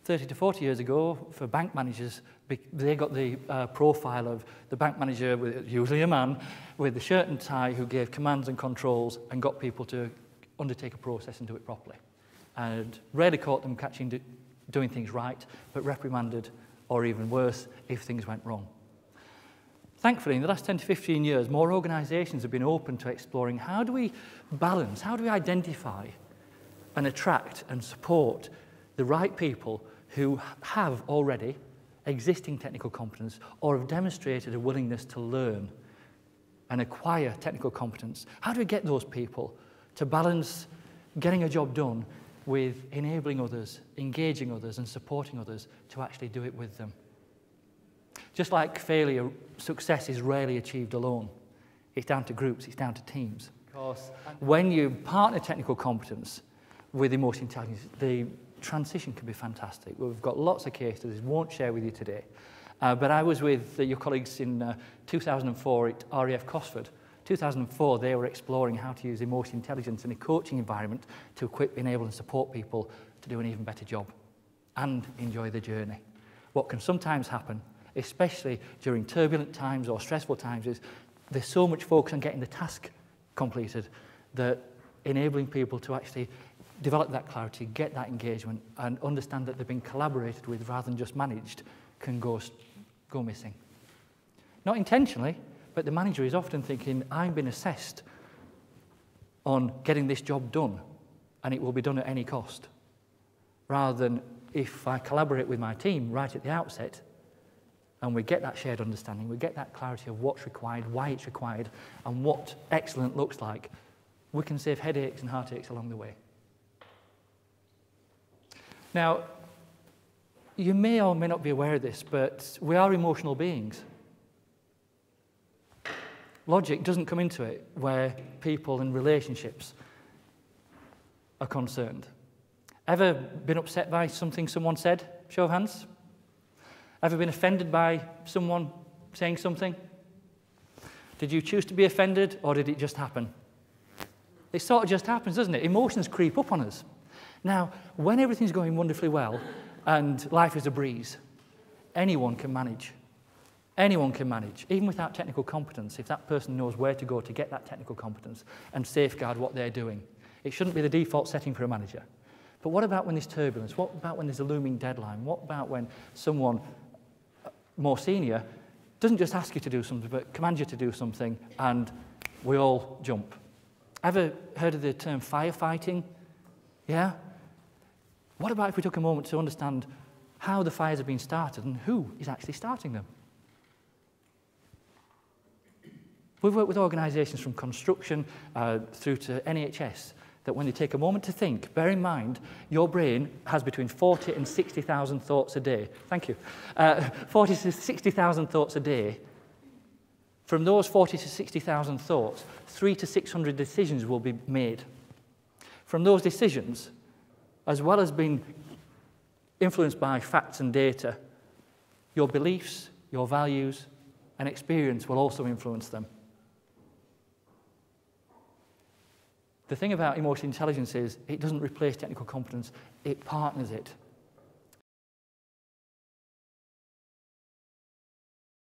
30 to 40 years ago, for bank managers, they got the profile of the bank manager, usually a man, with the shirt and tie who gave commands and controls and got people to undertake a process and do it properly. And rarely caught them doing things right, but reprimanded, or even worse, if things went wrong. Thankfully, in the last 10 to 15 years, more organisations have been open to exploring how do we balance, how do we identify and attract and support the right people who have already existing technical competence or have demonstrated a willingness to learn and acquire technical competence. How do we get those people to balance getting a job done with enabling others, engaging others and supporting others to actually do it with them? Just like failure, success is rarely achieved alone. It's down to groups, it's down to teams. Because when you partner technical competence with emotional intelligence, the transition can be fantastic. We've got lots of case studies, won't share with you today. But I was with your colleagues in 2004 at RAF Cosford. 2004, they were exploring how to use emotional intelligence in a coaching environment to equip, enable and support people to do an even better job and enjoy the journey. What can sometimes happen, especially during turbulent times or stressful times, is there's so much focus on getting the task completed that enabling people to actually develop that clarity, get that engagement, and understand that they've been collaborated with rather than just managed can go missing. Not intentionally, but the manager is often thinking, I'm being assessed on getting this job done, and it will be done at any cost. Rather than if I collaborate with my team right at the outset, and we get that shared understanding, we get that clarity of what's required, why it's required, and what excellent looks like, we can save headaches and heartaches along the way. Now, you may or may not be aware of this, but we are emotional beings. Logic doesn't come into it where people and relationships are concerned. Ever been upset by something someone said? Show of hands. Ever been offended by someone saying something? Did you choose to be offended, or did it just happen? It sort of just happens, doesn't it? Emotions creep up on us. Now, when everything's going wonderfully well and life is a breeze, anyone can manage. Anyone can manage, even without technical competence, if that person knows where to go to get that technical competence and safeguard what they're doing. It shouldn't be the default setting for a manager. But what about when there's turbulence? What about when there's a looming deadline? What about when someone more senior doesn't just ask you to do something, but commands you to do something, and we all jump? Ever heard of the term firefighting? Yeah? What about if we took a moment to understand how the fires have been started and who is actually starting them? We've worked with organisations from construction through to NHS that when they take a moment to think, bear in mind, your brain has between 40 and 60,000 thoughts a day. Thank you. 40 to 60,000 thoughts a day. From those 40 to 60,000 thoughts, 300 to 600 decisions will be made. From those decisions, as well as being influenced by facts and data, your beliefs, your values, and experience will also influence them. The thing about emotional intelligence is it doesn't replace technical competence, it partners it.